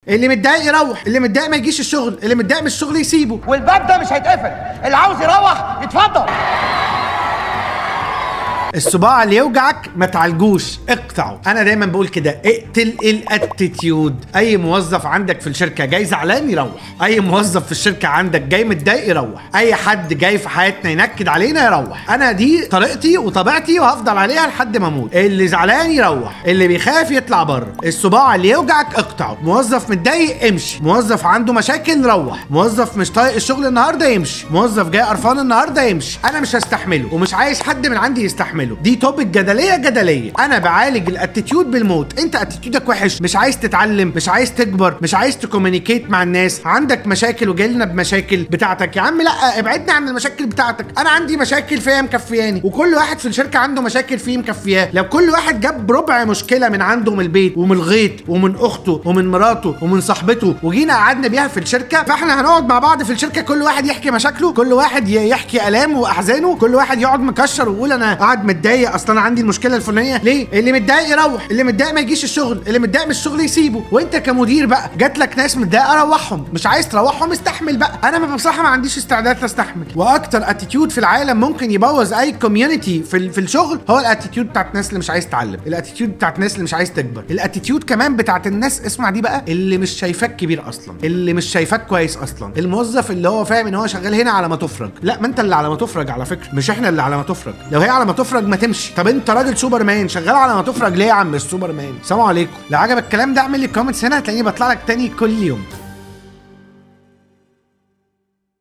اللي متضايق يروح، اللي متضايق ما يجيش الشغل، اللي متضايق من الشغل يسيبه. والباب ده مش هيتقفل، اللي عاوز يروح يتفضل. الصباع اللي يوجعك ما تعالجوش، اقطعه. انا دايما بقول كده، اقتل الاتيتيود. اي موظف عندك في الشركه جاي زعلان يروح، اي موظف في الشركه عندك جاي متضايق يروح، اي حد جاي في حياتنا ينكد علينا يروح. انا دي طريقتي وطبيعتي وهفضل عليها لحد ما اموت. اللي زعلان يروح، اللي بيخاف يطلع بره. الصباع اللي يوجعك اقطعه. موظف متضايق امشي، موظف عنده مشاكل روح، موظف مش طايق الشغل النهارده يمشي، موظف جاي قرفان النهارده يمشي. انا مش هستحمله ومش عايز حد من عندي يستحمله. دي توبك جدليه. انا بعالج الاتيتيود بالموت. انت اتيتيودك وحش، مش عايز تتعلم، مش عايز تكبر، مش عايز تكومينيكيت مع الناس، عندك مشاكل وجاي لنا بمشاكل بتاعتك. يا عم لا، ابعدنا عن المشاكل بتاعتك. انا عندي مشاكل فيها مكفياني، وكل واحد في الشركه عنده مشاكل فيه مكفياه. لو كل واحد جاب ربع مشكله من عنده من البيت ومن الغيط ومن اخته ومن مراته ومن صاحبته وجينا قعدنا بيها في الشركه، فاحنا هنقعد مع بعض في الشركه، كل واحد يحكي مشاكله، كل واحد يحكي الامه واحزانه، كل واحد يقعد مكشر ويقول انا قاعد متضايق اصلا انا عندي المشكله الفلانيه. ليه؟ اللي متضايق يروح، اللي متضايق ما يجيش الشغل، اللي متضايق من الشغل يسيبه. وانت كمدير بقى جات لك ناس متضايقه روحهم، مش عايز تروحهم استحمل بقى. انا بصراحه ما عنديش استعداد استحمل. واكتر اتيتيود في العالم ممكن يبوظ اي كوميونتي في الشغل هو الاتيتيود بتاعت الناس اللي مش عايز تتعلم، الاتيتيود بتاعت الناس اللي مش عايز تكبر، الاتيتيود كمان بتاعت الناس، اسمع دي بقى، اللي مش شايفاك كبير اصلا، اللي مش شايفاك كويس اصلا. الموظف اللي هو فاهم ان هو شغال هنا على ما تفرج. لا، ما انت اللي على ما تفرج على فكره، مش احنا اللي على ما تفرج. لو هي على ما تفرج ما تمشي. طب انت راجل سوبر مان شغال على ما تفرج ليه يا عم السوبر مان؟ سلام عليكم. لو عجبك الكلام ده اعمل لي كومنتس هنا، هتلاقيني بطلع لك تاني كل يوم.